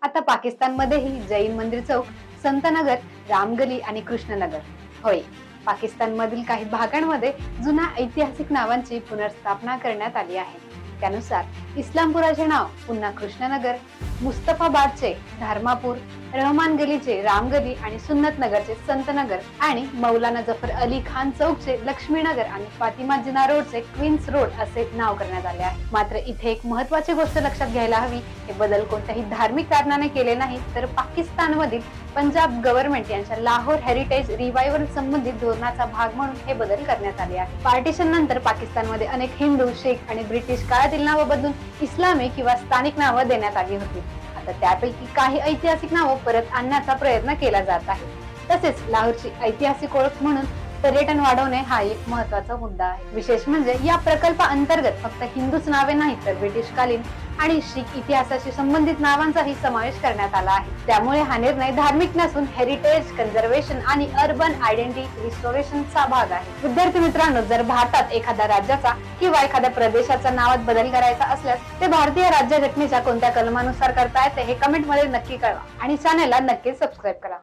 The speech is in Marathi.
आता पाकिस्तानमध्येही जैन मंदिर चौक, संतनगर, रामगली आणि कृष्णनगर. होय, पाकिस्तानमधील काही भागांमध्ये जुन्या ऐतिहासिक नावांची पुनर्स्थापना करण्यात आली आहे. त्यानुसार इस्लामपुराचे नाव पुन्हा कृष्णनगर, मुस्तफाबादचे धारमापूर, रहमान गलीचे रामगली आणि सुन्नत नगरचे संतनगर आणि मौलाना जफर अली खान चौकचे लक्ष्मीनगर आणि फातिमा जिना रोडचे क्वीन्स रोड असे नाव करण्यात आले आहे. मात्र इथे एक महत्त्वाची गोष्ट लक्षात घ्यायला हवी, हे बदल कोणत्याही धार्मिक कारणाने केले नाही, तर पाकिस्तानमधील पंजाब गव्हर्नमेंट यांच्या लाहोर हेरिटेज रिवायवल संबंधित धोरणाचा भाग म्हणून हे बदल करण्यात आले आहे. पार्टिशन नंतर पाकिस्तानमध्ये अनेक हिंदू, शीख आणि ब्रिटिश काळातील नावं बदलून इस्लामी किंवा स्थानिक नावं देण्यात आली होती. आता त्यापैकी काही ऐतिहासिक नावं परत आणण्याचा प्रयत्न केला जात आहे. तसेच लाहोरची ऐतिहासिक ओळख म्हणून पर्यटन वाढवणे हा एक महत्त्वाचा मुद्दा आहे. विशेष म्हणजे या प्रकल्पाअंतर्गत फक्त हिंदूच नावे नाही, तर ब्रिटिशकालीन आणि शीख इतिहासाशी संबंधित नावांचाही समावेश करण्यात आला आहे. त्यामुळे हा निर्णय धार्मिक नसून हेरिटेज कन्झर्वेशन आणि अर्बन आयडेंटिटी रिस्टोरेशनचा भाग आहे. विद्यार्थी मित्रांनो, जर भारतात एखाद्या राज्याचा किंवा एखाद्या प्रदेशाचा नावात बदल करायचा असल्यास ते भारतीय राज्यघटनेच्या कोणत्या कलमानुसार करता येते हे कमेंट मध्ये नक्की कळवा आणि चॅनलला नक्की सबस्क्राईब करा.